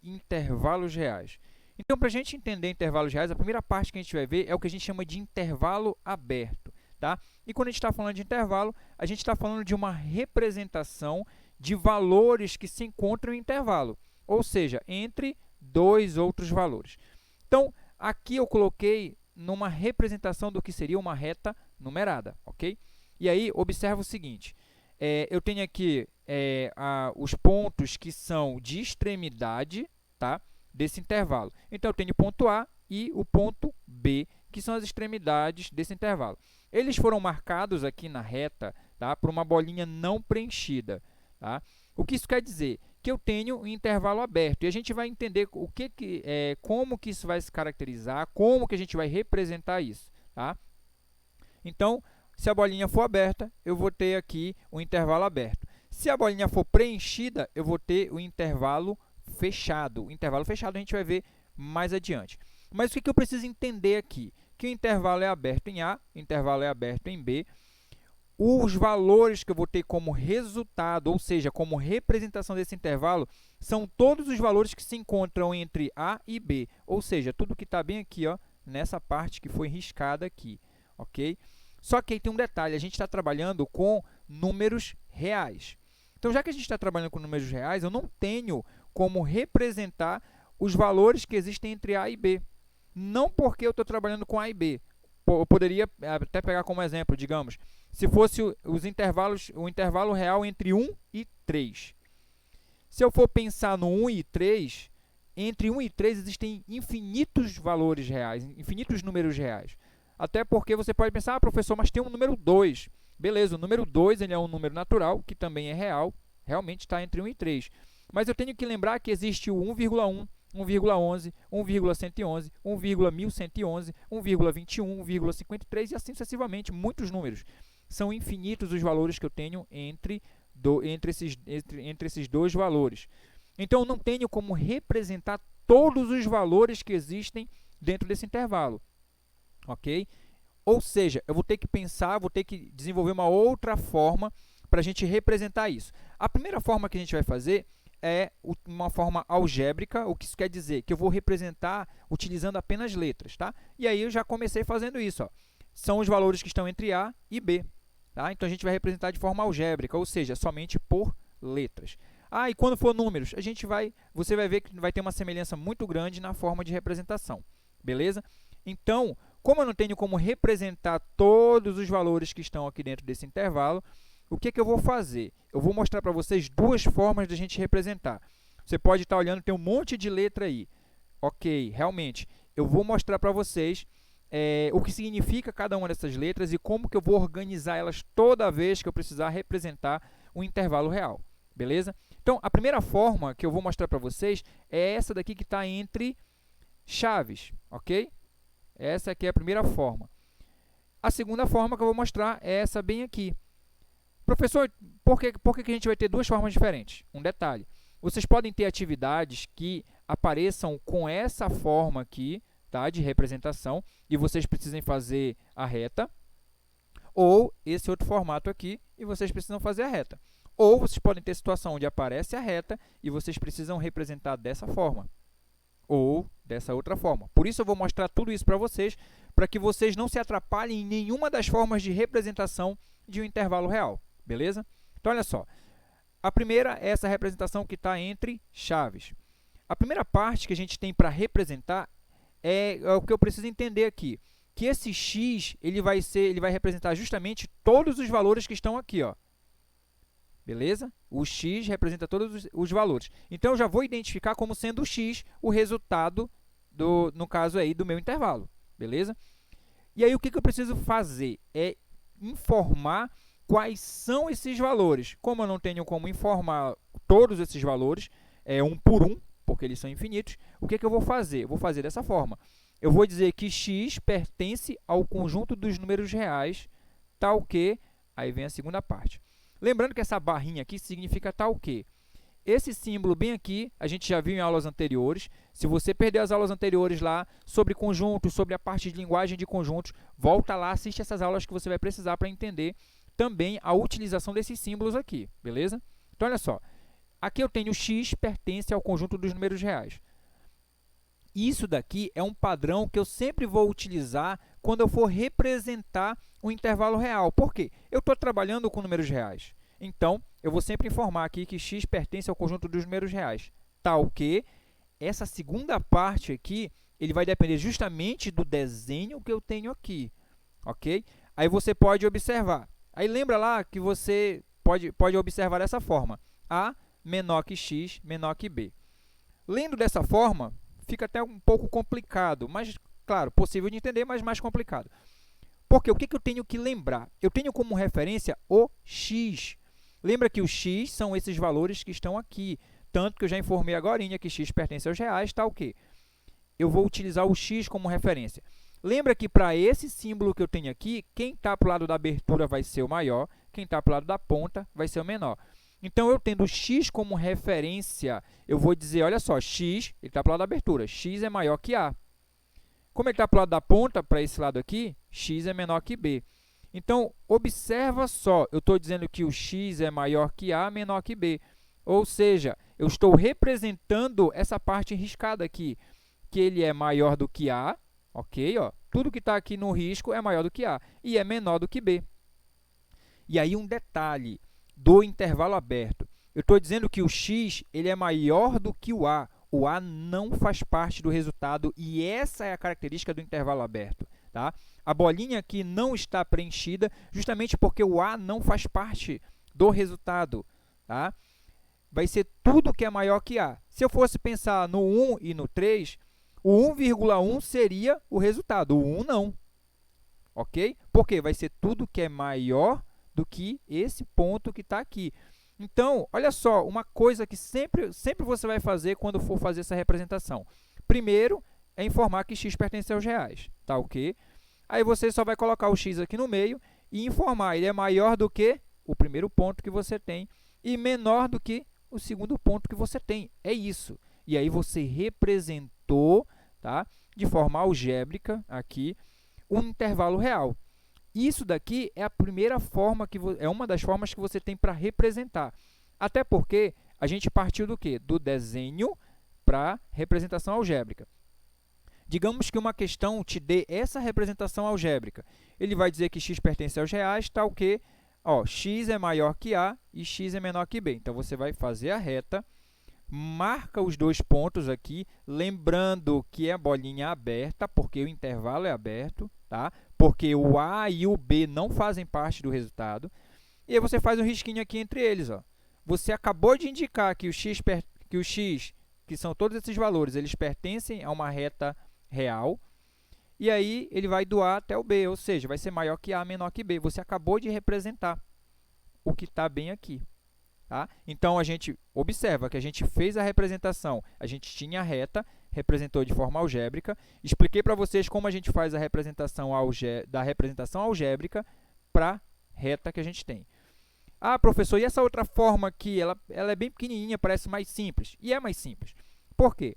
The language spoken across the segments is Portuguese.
intervalos reais. Então, para a gente entender intervalos reais, a primeira parte que a gente vai ver é o que a gente chama de intervalo aberto. Tá? E quando a gente está falando de intervalo, a gente está falando de uma representação de valores que se encontram em intervalo, ou seja, entre dois outros valores. Então, aqui eu coloquei numa representação do que seria uma reta numerada, ok? E aí, observa o seguinte, eu tenho aqui os pontos que são de extremidade, tá, desse intervalo. Então, eu tenho o ponto A e o ponto B, que são as extremidades desse intervalo. Eles foram marcados aqui na reta, tá, por uma bolinha não preenchida. Tá? O que isso quer dizer? Que eu tenho um intervalo aberto. E a gente vai entender como que isso vai se caracterizar, como que a gente vai representar isso. Tá? Então, se a bolinha for aberta, eu vou ter aqui um intervalo aberto. Se a bolinha for preenchida, eu vou ter o intervalo fechado. O intervalo fechado a gente vai ver mais adiante. Mas o que eu preciso entender aqui? Que o intervalo é aberto em A, o intervalo é aberto em B. Os valores que eu vou ter como resultado, ou seja, como representação desse intervalo, são todos os valores que se encontram entre A e B. Ou seja, tudo que está bem aqui, ó, nessa parte que foi riscada aqui. Ok? Só que aí tem um detalhe, a gente está trabalhando com números reais. Então, já que a gente está trabalhando com números reais, eu não tenho como representar os valores que existem entre A e B. Não porque eu estou trabalhando com A e B. Eu poderia até pegar como exemplo, digamos, se fosse o intervalo real entre 1 e 3. Se eu for pensar no 1 e 3, entre 1 e 3 existem infinitos valores reais, infinitos números reais. Até porque você pode pensar, professor, mas tem um número 2. Beleza, o número 2 ele é um número natural, que também é real, realmente está entre 1 e 3. Mas eu tenho que lembrar que existe o 1,1, 1,11, 1,111, 1,1111, 1,21, 1,53 e assim sucessivamente, muitos números. São infinitos os valores que eu tenho entre esses dois valores. Então, eu não tenho como representar todos os valores que existem dentro desse intervalo. Ok? Ou seja, eu vou ter que pensar, vou ter que desenvolver uma outra forma para a gente representar isso. A primeira forma que a gente vai fazer é uma forma algébrica. O que isso quer dizer? Que eu vou representar utilizando apenas letras. Tá? E aí eu já comecei fazendo isso. Ó. São os valores que estão entre A e B. Tá? Então, a gente vai representar de forma algébrica, ou seja, somente por letras. E quando for números, você vai ver que vai ter uma semelhança muito grande na forma de representação. Beleza? Então, como eu não tenho como representar todos os valores que estão aqui dentro desse intervalo, o que eu vou fazer? Eu vou mostrar para vocês duas formas de a gente representar. Você pode estar olhando, tem um monte de letra aí. Ok, realmente, eu vou mostrar para vocês o que significa cada uma dessas letras e como que eu vou organizar elas toda vez que eu precisar representar um intervalo real. Beleza? Então, a primeira forma que eu vou mostrar para vocês é essa daqui que está entre chaves, ok? Essa aqui é a primeira forma. A segunda forma que eu vou mostrar é essa bem aqui. Professor, por que a gente vai ter duas formas diferentes? Um detalhe, vocês podem ter atividades que apareçam com essa forma aqui, tá, de representação, e vocês precisem fazer a reta, ou esse outro formato aqui, e vocês precisam fazer a reta. Ou vocês podem ter situação onde aparece a reta e vocês precisam representar dessa forma, ou dessa outra forma. Por isso eu vou mostrar tudo isso para que vocês não se atrapalhem em nenhuma das formas de representação de um intervalo real. Beleza? Então, olha só. A primeira é essa representação que está entre chaves. A primeira parte que a gente tem para representar é o que eu preciso entender aqui. Que esse x ele vai representar justamente todos os valores que estão aqui. Ó. Beleza? O x representa todos os valores. Então, eu já vou identificar como sendo o x o resultado, no caso aí, do meu intervalo. Beleza? E aí, o que eu preciso fazer? É informar quais são esses valores. Como eu não tenho como informar todos esses valores, um por um, porque eles são infinitos, o que eu vou fazer? Eu vou fazer dessa forma. Eu vou dizer que x pertence ao conjunto dos números reais, tal que... Aí vem a segunda parte. Lembrando que essa barrinha aqui significa tal que. Esse símbolo bem aqui, a gente já viu em aulas anteriores. Se você perder as aulas anteriores lá sobre conjuntos, sobre a parte de linguagem de conjuntos, volta lá, assiste essas aulas que você vai precisar para entender também a utilização desses símbolos aqui, beleza? Então, olha só, Aqui eu tenho x pertence ao conjunto dos números reais. Isso daqui é um padrão que eu sempre vou utilizar quando eu for representar um intervalo real. Por quê? Eu estou trabalhando com números reais. Então, eu vou sempre informar aqui que x pertence ao conjunto dos números reais. Tal que essa segunda parte aqui, ele vai depender justamente do desenho que eu tenho aqui. Ok? Aí você pode observar. Aí lembra lá que você pode observar dessa forma. A menor que x, menor que b. Lendo dessa forma, fica até um pouco complicado, mas, claro, possível de entender, mas mais complicado. Porque o que eu tenho que lembrar? Eu tenho como referência o x. Lembra que o x são esses valores que estão aqui. Tanto que eu já informei agora que x pertence aos reais, tá o quê? Eu vou utilizar o x como referência. Lembra que para esse símbolo que eu tenho aqui, quem está para o lado da abertura vai ser o maior, quem está para o lado da ponta vai ser o menor. Então, eu tendo x como referência, eu vou dizer, olha só, x, ele está para o lado da abertura, x é maior que a. Como ele está para o lado da ponta, para esse lado aqui, x é menor que b. Então, observa só, eu estou dizendo que o x é maior que a, menor que b. Ou seja, eu estou representando essa parte riscada aqui, que ele é maior do que a, ok? Ó, tudo que está aqui no risco é maior do que a e é menor do que b. E aí, um detalhe do intervalo aberto. Eu estou dizendo que o x ele é maior do que o a. O a não faz parte do resultado e essa é a característica do intervalo aberto. Tá? A bolinha aqui não está preenchida justamente porque o a não faz parte do resultado. Tá? Vai ser tudo que é maior que a. Se eu fosse pensar no 1 e no 3, o 1,1 seria o resultado, o 1 não. Ok? Porque vai ser tudo que é maior do que esse ponto que está aqui. Então, olha só, uma coisa que sempre você vai fazer quando for fazer essa representação. Primeiro, é informar que x pertence aos reais, tá ok? Aí você só vai colocar o x aqui no meio e informar, ele é maior do que o primeiro ponto que você tem e menor do que o segundo ponto que você tem. É isso. E aí você representou, tá, de forma algébrica aqui um intervalo real. Isso daqui é a primeira forma, é uma das formas que você tem para representar. Até porque a gente partiu do quê? Do desenho para representação algébrica. Digamos que uma questão te dê essa representação algébrica. Ele vai dizer que x pertence aos reais, tal que x é maior que a e x é menor que b. Então, você vai fazer a reta, marca os dois pontos aqui, lembrando que é a bolinha aberta, porque o intervalo é aberto, tá? Porque o a e o b não fazem parte do resultado. E aí você faz um risquinho aqui entre eles. Ó. Você acabou de indicar que o x, que são todos esses valores, eles pertencem a uma reta real. E aí ele vai do a até o b, ou seja, vai ser maior que a, menor que b. Você acabou de representar o que está bem aqui. Tá? Então, a gente observa que a gente fez a representação, a gente tinha a reta, representou de forma algébrica. Expliquei para vocês como a gente faz a representação da representação algébrica para a reta que a gente tem. Ah, professor, e essa outra forma aqui, ela é bem pequenininha, parece mais simples. E é mais simples. Por quê?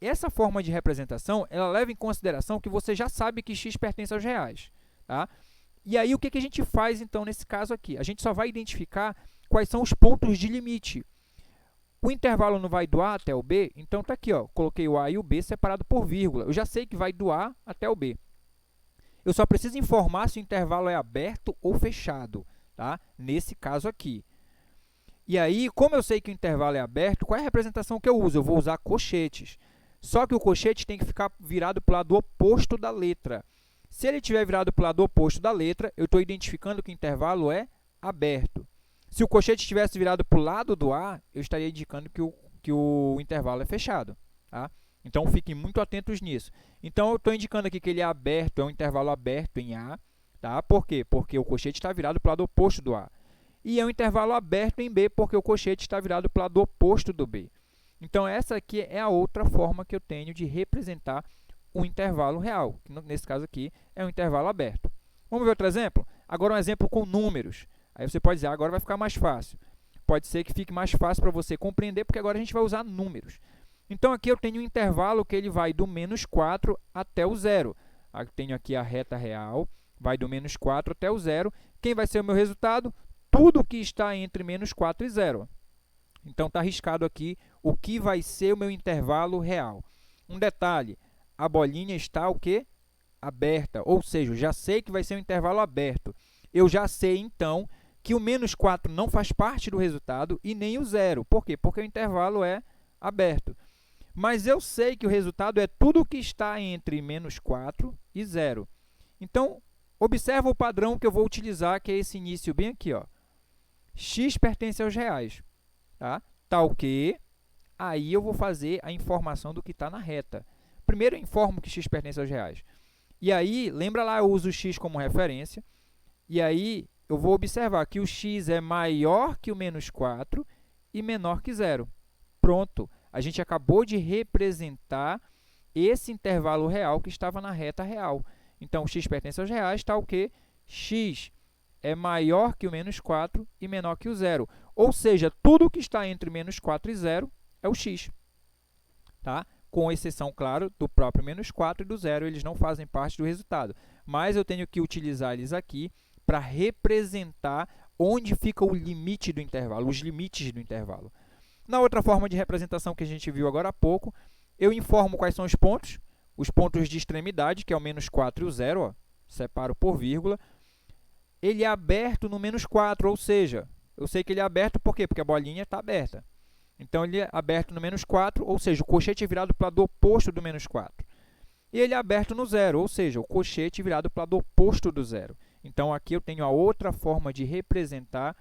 Essa forma de representação, ela leva em consideração que você já sabe que x pertence aos reais. Tá? E aí, o que a gente faz, então, nesse caso aqui? A gente só vai identificar quais são os pontos de limite. O intervalo não vai do A até o B, então está aqui, ó, coloquei o A e o B separado por vírgula. Eu já sei que vai do A até o B. Eu só preciso informar se o intervalo é aberto ou fechado, tá? Nesse caso aqui. E aí, como eu sei que o intervalo é aberto, qual é a representação que eu uso? Eu vou usar colchetes. Só que o colchete tem que ficar virado para o lado oposto da letra. Se ele estiver virado para o lado oposto da letra, eu estou identificando que o intervalo é aberto. Se o colchete estivesse virado para o lado do A, eu estaria indicando que o intervalo é fechado. Tá? Então, fiquem muito atentos nisso. Então, eu estou indicando aqui que ele é aberto, é um intervalo aberto em A. Tá? Por quê? Porque o colchete está virado para o lado oposto do A. E é um intervalo aberto em B, porque o colchete está virado para o lado oposto do B. Então, essa aqui é a outra forma que eu tenho de representar um intervalo real, que nesse caso aqui é um intervalo aberto. Vamos ver outro exemplo? Agora um exemplo com números. Aí você pode dizer, agora vai ficar mais fácil. Pode ser que fique mais fácil para você compreender, porque agora a gente vai usar números. Então, aqui eu tenho um intervalo que ele vai do menos 4 até o zero. Eu tenho aqui a reta real, vai do menos 4 até o zero. Quem vai ser o meu resultado? Tudo que está entre menos 4 e 0. Então, está riscado aqui o que vai ser o meu intervalo real. Um detalhe, a bolinha está o quê? Aberta, ou seja, eu já sei que vai ser um intervalo aberto. Eu já sei, então, que o menos 4 não faz parte do resultado e nem o zero. Por quê? Porque o intervalo é aberto. Mas eu sei que o resultado é tudo o que está entre menos 4 e zero. Então, observa o padrão que eu vou utilizar, que é esse início bem aqui, ó. X pertence aos reais. Tá? Tal que, aí eu vou fazer a informação do que está na reta. Primeiro eu informo que x pertence aos reais. E aí, lembra lá, eu uso o x como referência. E aí, eu vou observar que o x é maior que o menos 4 e menor que zero. Pronto, a gente acabou de representar esse intervalo real que estava na reta real. Então, x pertence aos reais, tal que x é maior que o menos 4 e menor que o zero. Ou seja, tudo que está entre menos 4 e zero é o x. Tá? Com exceção, claro, do próprio menos 4 e do zero, eles não fazem parte do resultado. Mas eu tenho que utilizar eles aqui para representar onde fica o limite do intervalo, os limites do intervalo. Na outra forma de representação que a gente viu agora há pouco, eu informo quais são os pontos de extremidade, que é o menos 4 e o zero, ó, separo por vírgula. Ele é aberto no menos 4, ou seja, eu sei que ele é aberto por quê? Porque a bolinha está aberta. Então, ele é aberto no menos 4, ou seja, o cochete é virado para o lado oposto do menos 4. E ele é aberto no zero, ou seja, o cochete virado para o lado oposto do zero. Então, aqui eu tenho a outra forma de representar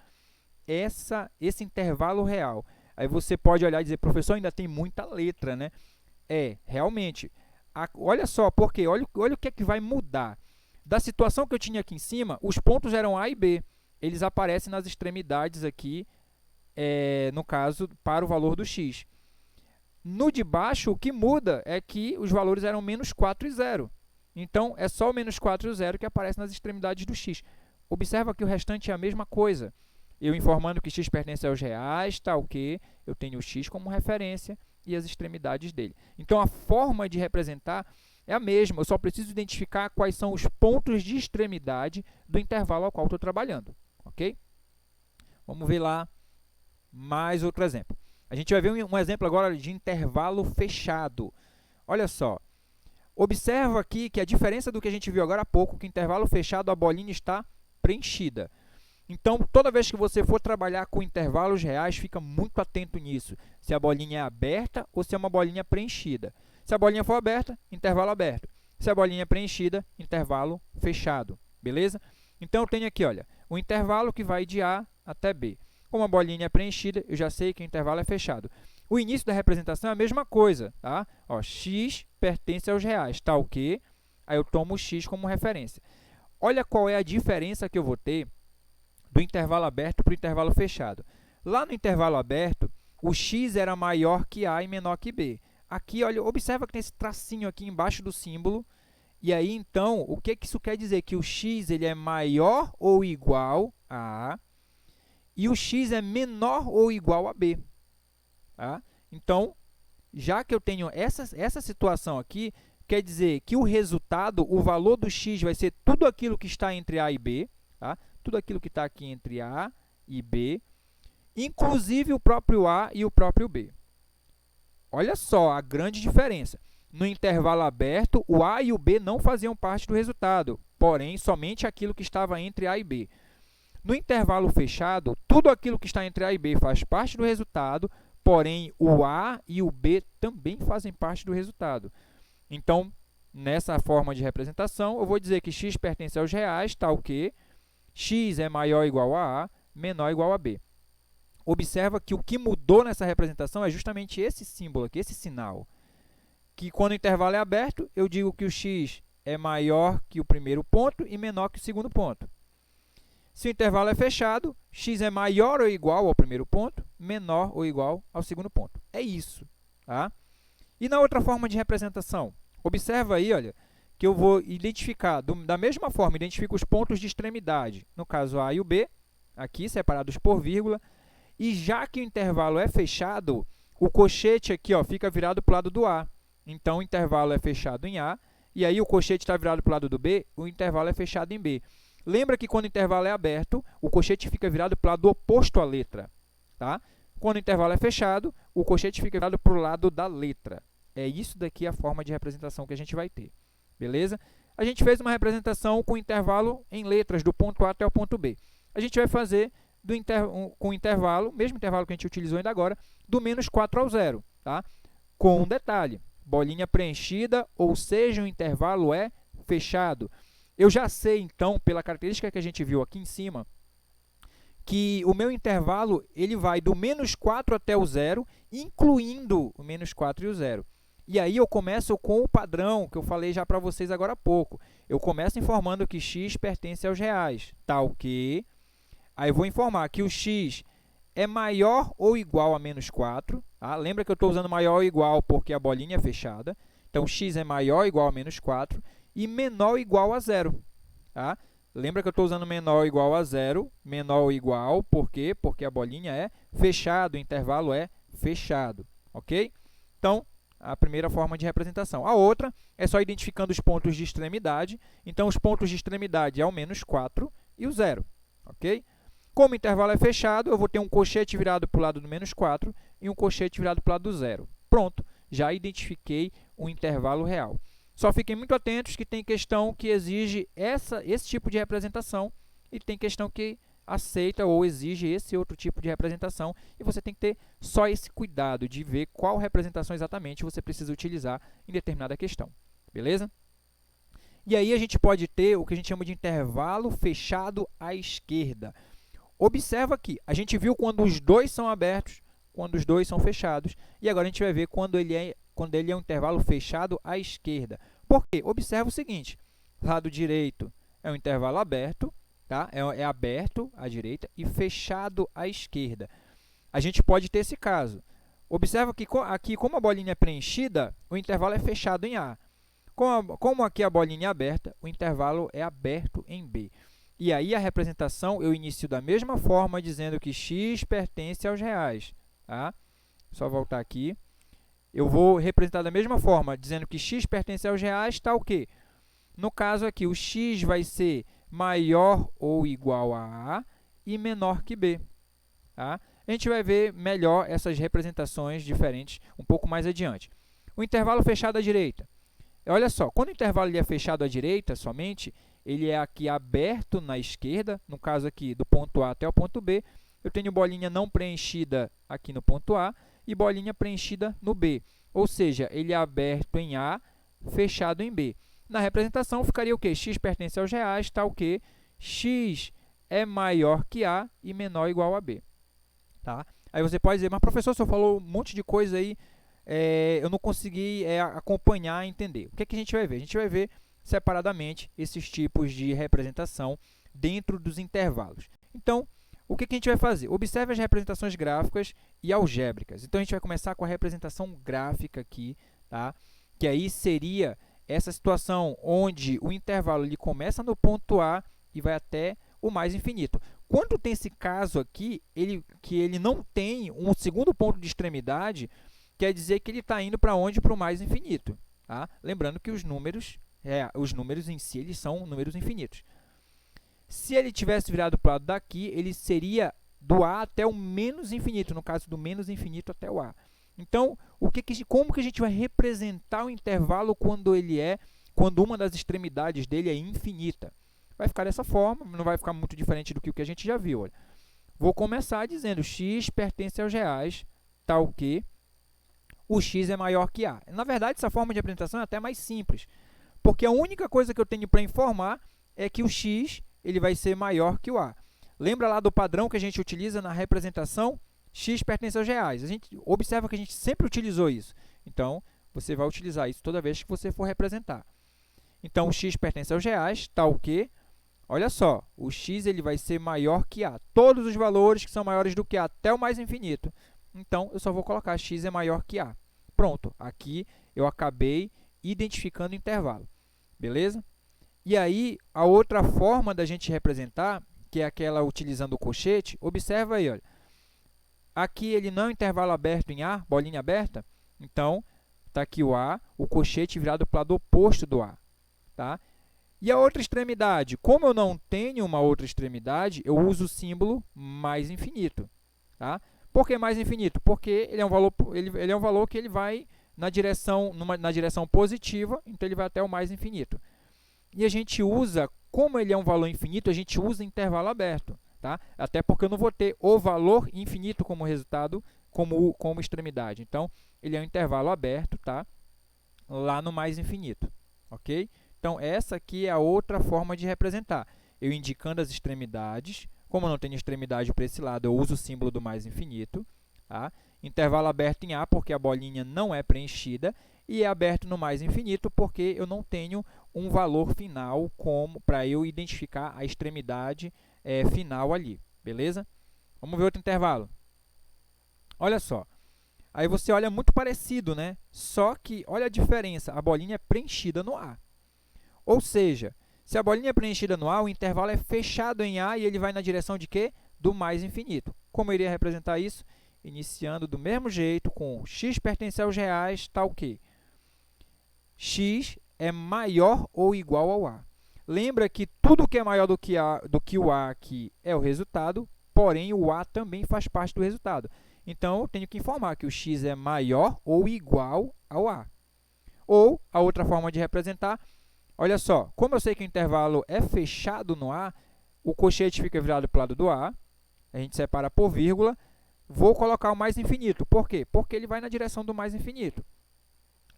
esse intervalo real. Aí você pode olhar e dizer, professor, ainda tem muita letra, né? Realmente. Olha só, porque olha o que é que vai mudar. Da situação que eu tinha aqui em cima, os pontos eram A e B. Eles aparecem nas extremidades aqui, no caso, para o valor do x. No de baixo, o que muda é que os valores eram menos 4 e 0. Então, é só o menos 4 e o 0 que aparece nas extremidades do x. Observa que o restante é a mesma coisa. Eu informando que x pertence aos reais, tal que eu tenho o x como referência e as extremidades dele. Então, a forma de representar é a mesma, eu só preciso identificar quais são os pontos de extremidade do intervalo ao qual estou trabalhando. Ok? Vamos ver lá mais outro exemplo. A gente vai ver um exemplo agora de intervalo fechado. Olha só, observa aqui que a diferença do que a gente viu agora há pouco, que intervalo fechado, a bolinha está preenchida. Então, toda vez que você for trabalhar com intervalos reais, fica muito atento nisso, se a bolinha é aberta ou se é uma bolinha preenchida. Se a bolinha for aberta, intervalo aberto. Se a bolinha é preenchida, intervalo fechado. Beleza? Então, eu tenho aqui, olha, o intervalo que vai de A até B. Como a bolinha é preenchida, eu já sei que o intervalo é fechado. O início da representação é a mesma coisa, tá? Ó, x pertence aos reais, tal que, aí eu tomo o x como referência. Olha qual é a diferença que eu vou ter do intervalo aberto para o intervalo fechado. Lá no intervalo aberto, o x era maior que A e menor que B. Aqui, olha, observa que tem esse tracinho aqui embaixo do símbolo. E aí, então, o que isso quer dizer? Que o x ele é maior ou igual a A e o x é menor ou igual a B. Tá? Então, já que eu tenho essa situação aqui, quer dizer que o resultado, o valor do x vai ser tudo aquilo que está entre A e B, tá? Tudo aquilo que está aqui entre A e B, inclusive o próprio A e o próprio B. Olha só a grande diferença. No intervalo aberto, o A e o B não faziam parte do resultado, porém, somente aquilo que estava entre A e B. No intervalo fechado, tudo aquilo que está entre A e B faz parte do resultado, porém, o A e o B também fazem parte do resultado. Então, nessa forma de representação, eu vou dizer que x pertence aos reais, tal que x é maior ou igual a A, menor ou igual a B. Observa que o que mudou nessa representação é justamente esse símbolo aqui, esse sinal. Que quando o intervalo é aberto, eu digo que o x é maior que o primeiro ponto e menor que o segundo ponto. Se o intervalo é fechado, x é maior ou igual ao primeiro ponto, menor ou igual ao segundo ponto. É isso. Tá? E na outra forma de representação, observa aí, olha, que eu vou identificar, da mesma forma, identifico os pontos de extremidade, no caso A e o B, aqui separados por vírgula, e já que o intervalo é fechado, o cochete aqui fica virado para o lado do A. Então, o intervalo é fechado em A, e aí o cochete está virado para o lado do B, o intervalo é fechado em B. Lembra que quando o intervalo é aberto, o cochete fica virado para o lado oposto à letra. Tá? Quando o intervalo é fechado, o colchete fica virado para o lado da letra. É isso daqui a forma de representação que a gente vai ter. Beleza? A gente fez uma representação com intervalo em letras, do ponto A até o ponto B. A gente vai fazer com o intervalo, mesmo intervalo que a gente utilizou ainda agora, do menos 4 ao 0. Tá? Com um detalhe, bolinha preenchida, ou seja, o intervalo é fechado. Eu já sei, então, pela característica que a gente viu aqui em cima, que o meu intervalo ele vai do menos 4 até o 0, incluindo o menos 4 e o 0. E aí eu começo com o padrão, que eu falei já para vocês agora há pouco. Eu começo informando que x pertence aos reais, tal que... Aí eu vou informar que o x é maior ou igual a menos 4. Tá? Lembra que eu estou usando maior ou igual porque a bolinha é fechada. Então, x é maior ou igual a menos 4 e menor ou igual a 0. Tá? Lembra que eu estou usando menor ou igual a 0, menor ou igual, por quê? Porque a bolinha é fechada, o intervalo é fechado, ok? Então, a primeira forma de representação. A outra é só identificando os pontos de extremidade. Então, os pontos de extremidade é o menos 4 e o 0, ok? Como o intervalo é fechado, eu vou ter um colchete virado para o lado do menos 4 e um colchete virado para o lado do 0. Pronto, já identifiquei o intervalo real. Só fiquem muito atentos que tem questão que exige esse tipo de representação e tem questão que aceita ou exige esse outro tipo de representação, e você tem que ter só esse cuidado de ver qual representação exatamente você precisa utilizar em determinada questão, beleza? E aí a gente pode ter o que a gente chama de intervalo fechado à esquerda. Observa aqui, a gente viu quando os dois são abertos, quando os dois são fechados, e agora a gente vai ver quando ele é um intervalo fechado à esquerda. Por quê? Observa o seguinte, lado direito é um intervalo aberto, tá? É aberto à direita e fechado à esquerda. A gente pode ter esse caso. Observa que aqui, como a bolinha é preenchida, o intervalo é fechado em A. Como aqui a bolinha é aberta, o intervalo é aberto em B. E aí a representação eu inicio da mesma forma, dizendo que x pertence aos reais. Tá? Só voltar aqui. Eu vou representar da mesma forma, dizendo que x pertence aos reais, tá o quê? No caso aqui, o x vai ser maior ou igual a A e menor que B. Tá? A gente vai ver melhor essas representações diferentes um pouco mais adiante. O intervalo fechado à direita. Olha só, quando o intervalo é fechado à direita somente, ele é aqui aberto na esquerda, no caso aqui do ponto A até o ponto B. Eu tenho bolinha não preenchida aqui no ponto A e bolinha preenchida no B. Ou seja, ele é aberto em A, fechado em B. Na representação, ficaria o quê? X pertence aos reais, tal que x é maior que A e menor ou igual a B. Tá? Aí você pode dizer, mas professor, você falou um monte de coisa aí, eu não consegui acompanhar e entender. O que, que a gente vai ver? A gente vai ver separadamente esses tipos de representação dentro dos intervalos. Então, o que, que a gente vai fazer? Observe as representações gráficas e algébricas. Então, a gente vai começar com a representação gráfica aqui, tá? Que aí seria essa situação onde o intervalo ele começa no ponto A e vai até o mais infinito. Quando tem esse caso aqui, que ele não tem um segundo ponto de extremidade, quer dizer que ele está indo para onde? Para o mais infinito. Tá? Lembrando que os números em si eles são números infinitos. Se ele tivesse virado para o lado daqui, ele seria do A até o menos infinito, no caso do menos infinito até o A. Então, como que a gente vai representar o intervalo quando uma das extremidades dele é infinita? Vai ficar dessa forma, não vai ficar muito diferente do que o que a gente já viu. Olha. Vou começar dizendo x pertence aos reais, tal que o x é maior que A. Na verdade, essa forma de apresentação é até mais simples, porque a única coisa que eu tenho para informar é que o x ele vai ser maior que o A. Lembra lá do padrão que a gente utiliza na representação? X pertence aos reais. A gente observa que a gente sempre utilizou isso. Então, você vai utilizar isso toda vez que você for representar. Então, o x pertence aos reais, tal que, olha só, o x ele vai ser maior que A. Todos os valores que são maiores do que A, até o mais infinito. Então, eu só vou colocar x é maior que A. Pronto, aqui eu acabei identificando o intervalo. Beleza? E aí, a outra forma da gente representar, que é aquela utilizando o colchete, observa aí, olha. Aqui ele não é um intervalo aberto em A, bolinha aberta, então está aqui o A, o colchete virado para o lado oposto do A. Tá? E a outra extremidade, como eu não tenho uma outra extremidade, eu uso o símbolo mais infinito. Tá? Por que mais infinito? Porque ele é um valor que ele vai na direção positiva, então ele vai até o mais infinito. E a gente usa, como ele é um valor infinito, a gente usa intervalo aberto, tá? Até porque eu não vou ter o valor infinito como resultado, como extremidade. Então, ele é um intervalo aberto, tá? Lá no mais infinito, ok? Então, essa aqui é a outra forma de representar. Eu indicando as extremidades, como eu não tenho extremidade para esse lado, eu uso o símbolo do mais infinito, tá? Intervalo aberto em A, porque a bolinha não é preenchida, e é aberto no mais infinito, porque eu não tenho um valor final para eu identificar a extremidade final ali, beleza? Vamos ver outro intervalo. Olha só. Aí você olha muito parecido, né? Só que, olha a diferença, a bolinha é preenchida no A. Ou seja, se a bolinha é preenchida no A, o intervalo é fechado em A e ele vai na direção de quê? Do mais infinito. Como eu iria representar isso? Iniciando do mesmo jeito, com x pertence aos reais, está o quê? X é maior ou igual ao A. Lembra que tudo que é maior do que o A aqui é o resultado, porém o A também faz parte do resultado. Então, eu tenho que informar que o x é maior ou igual ao A. Ou, a outra forma de representar, olha só, como eu sei que o intervalo é fechado no A, o cochete fica virado para o lado do A, a gente separa por vírgula, vou colocar o mais infinito. Por quê? Porque ele vai na direção do mais infinito.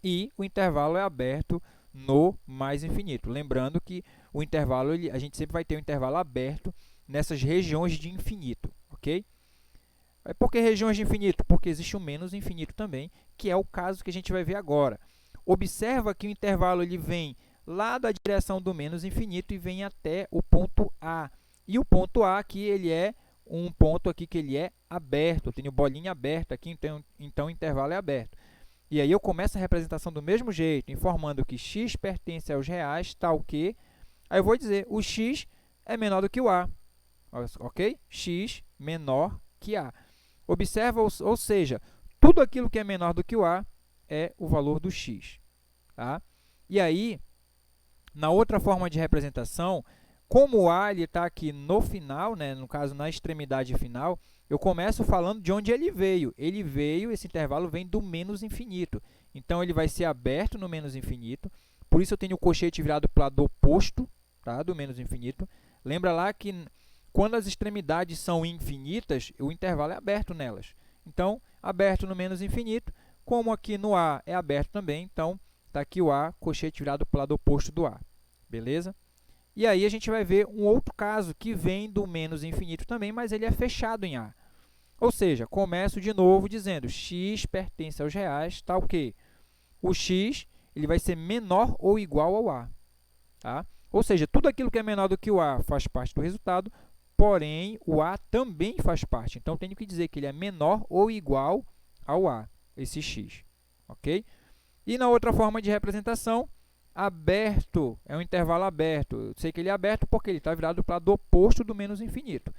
E o intervalo é aberto no mais infinito. Lembrando que o intervalo, a gente sempre vai ter um intervalo aberto nessas regiões de infinito, ok? Por que regiões de infinito? Porque existe o menos infinito também, que é o caso que a gente vai ver agora. Observa que o intervalo ele vem lá da direção do menos infinito e vem até o ponto A. E o ponto A aqui, ele é um ponto aqui que ele é aberto. Eu tenho bolinha aberta aqui, então o intervalo é aberto. E aí eu começo a representação do mesmo jeito, informando que x pertence aos reais, tal que... Aí eu vou dizer, o x é menor do que o A, ok? X menor que A. Observa, ou seja, tudo aquilo que é menor do que o A é o valor do x. Tá? E aí, na outra forma de representação, como o A está aqui no final, né, no caso, na extremidade final, eu começo falando de onde ele veio. Esse intervalo vem do menos infinito. Então, ele vai ser aberto no menos infinito. Por isso, eu tenho o cochete virado para o lado oposto, tá, do menos infinito. Lembra lá que quando as extremidades são infinitas, o intervalo é aberto nelas. Então, aberto no menos infinito, como aqui no A é aberto também, então, está aqui o A, cochete virado para o lado oposto do A. Beleza? E aí, a gente vai ver um outro caso que vem do menos infinito também, mas ele é fechado em A. Ou seja, começo de novo dizendo x pertence aos reais, tal que o x ele vai ser menor ou igual ao A. Tá? Ou seja, tudo aquilo que é menor do que o A faz parte do resultado, porém, o A também faz parte. Então, tenho que dizer que ele é menor ou igual ao A, esse x. Ok? E na outra forma de representação, aberto é um intervalo aberto. Eu sei que ele é aberto porque ele está virado para o lado oposto do menos infinito.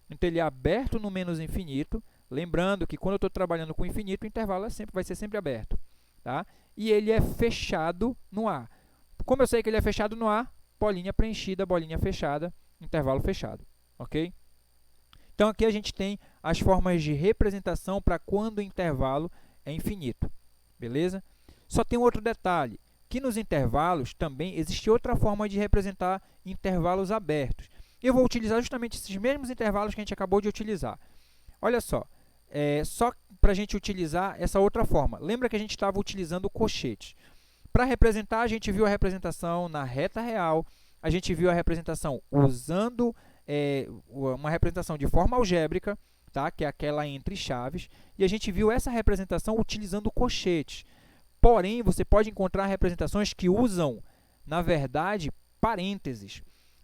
Então, ele é aberto no menos infinito. Lembrando que quando eu estou trabalhando com infinito, o intervalo vai ser sempre aberto. Tá? E ele é fechado no A. Como eu sei que ele é fechado no A, bolinha preenchida, bolinha fechada, intervalo fechado. Ok? Então, aqui a gente tem as formas de representação para quando o intervalo é infinito. Beleza? Só tem um outro detalhe, que nos intervalos também existe outra forma de representar intervalos abertos. Eu vou utilizar justamente esses mesmos intervalos que a gente acabou de utilizar. Olha só, só para a gente utilizar essa outra forma. Lembra que a gente estava utilizando o cochete. Para representar, a gente viu a representação na reta real, a gente viu a representação usando uma representação de forma algébrica, tá? Que é aquela entre chaves, e a gente viu essa representação utilizando cochetes. Porém, você pode encontrar representações que usam, na verdade, parênteses.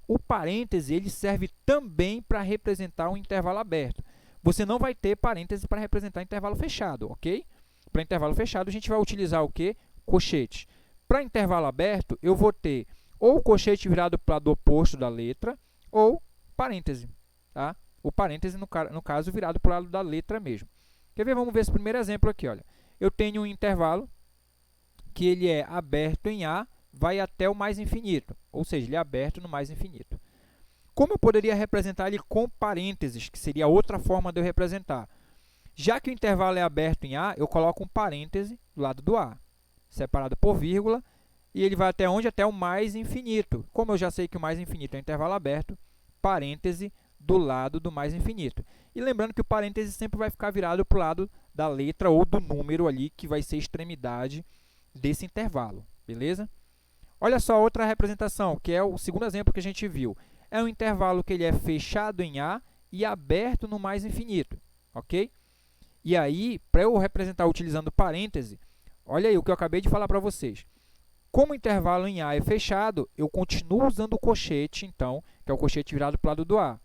O parêntese ele serve também para representar um intervalo aberto. Você não vai ter parêntese para representar intervalo fechado, ok? Para intervalo fechado, a gente vai utilizar o quê? Cochete. Para intervalo aberto, eu vou ter ou o cochete virado para o lado oposto da letra, ou parêntese. Tá? O parêntese, no caso, virado para o lado da letra mesmo. Quer ver? Vamos ver esse primeiro exemplo aqui. Olha. Eu tenho um intervalo que ele é aberto em A, vai até o mais infinito, ou seja, ele é aberto no mais infinito. Como eu poderia representar ele com parênteses, que seria outra forma de eu representar? Já que o intervalo é aberto em A, eu coloco um parêntese do lado do A, separado por vírgula, e ele vai até onde? Até o mais infinito. Como eu já sei que o mais infinito é um intervalo aberto, parêntese do lado do mais infinito. E lembrando que o parêntese sempre vai ficar virado para o lado da letra ou do número ali, que vai ser a extremidade desse intervalo, beleza? Olha só outra representação, que é o segundo exemplo que a gente viu. É um intervalo que ele é fechado em A e aberto no mais infinito, ok? E aí, para eu representar utilizando parêntese, olha aí o que eu acabei de falar para vocês. Como o intervalo em A é fechado, eu continuo usando o colchete, então, que é o colchete virado para o lado do A.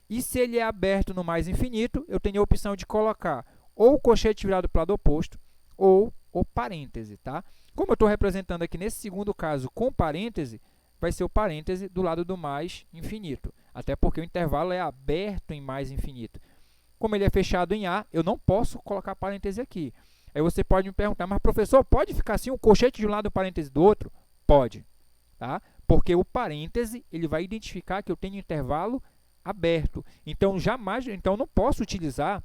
E se ele é aberto no mais infinito, eu tenho a opção de colocar ou o colchete virado para o lado oposto ou o parêntese, tá? Como eu estou representando aqui nesse segundo caso com parêntese, vai ser o parêntese do lado do mais infinito, até porque o intervalo é aberto em mais infinito. Como ele é fechado em A, eu não posso colocar parêntese aqui. Aí você pode me perguntar, mas professor, pode ficar assim, um colchete de um lado e o parêntese do outro? Pode, tá? Porque o parêntese ele vai identificar que eu tenho intervalo aberto. Então, eu não posso utilizar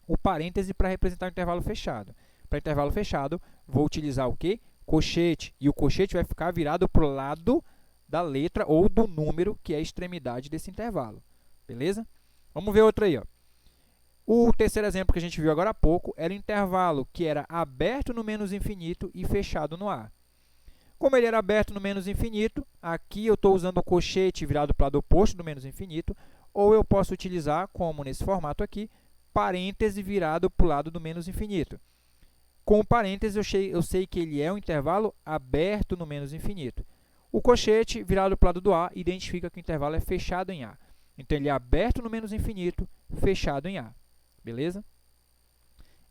o parêntese para representar o intervalo fechado. Para intervalo fechado, vou utilizar o quê? Colchete. E o colchete vai ficar virado para o lado da letra ou do número, que é a extremidade desse intervalo. Beleza? Vamos ver outro aí, ó. O terceiro exemplo que a gente viu agora há pouco era o intervalo que era aberto no menos infinito e fechado no A. Como ele era aberto no menos infinito, aqui eu estou usando o colchete virado para o lado oposto do menos infinito, ou eu posso utilizar, como nesse formato aqui, parêntese virado para o lado do menos infinito. Com o parêntese, eu sei que ele é um intervalo aberto no menos infinito. O colchete virado para o lado do A identifica que o intervalo é fechado em A. Então, ele é aberto no menos infinito, fechado em A. Beleza?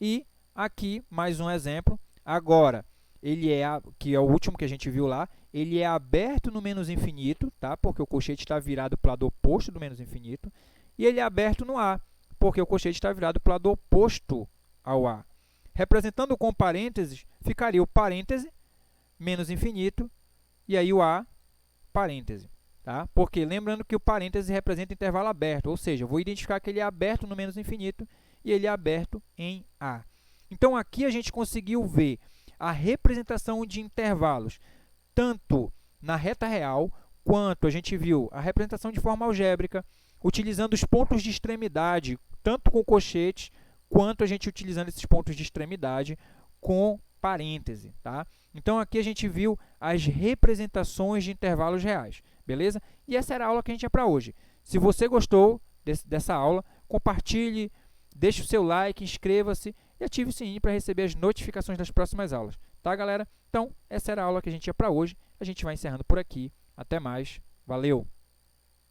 E aqui, mais um exemplo. Agora, que é o último que a gente viu lá, ele é aberto no menos infinito, tá? Porque o colchete está virado para o lado oposto do menos infinito. E ele é aberto no A, porque o colchete está virado para o lado oposto ao A. Representando com parênteses, ficaria o parêntese, menos infinito, e aí o A, parêntese. Tá? Porque lembrando que o parêntese representa intervalo aberto, ou seja, eu vou identificar que ele é aberto no menos infinito e ele é aberto em A. Então, aqui a gente conseguiu ver a representação de intervalos, tanto na reta real, quanto a gente viu a representação de forma algébrica, utilizando os pontos de extremidade, tanto com colchetes, quanto a gente utilizando esses pontos de extremidade com parêntese. Tá? Então, aqui a gente viu as representações de intervalos reais. Beleza? E essa era a aula que a gente tinha para hoje. Se você gostou dessa aula, compartilhe, deixe o seu like, inscreva-se e ative o sininho para receber as notificações das próximas aulas. Tá, galera? Então, essa era a aula que a gente tinha para hoje. A gente vai encerrando por aqui. Até mais. Valeu!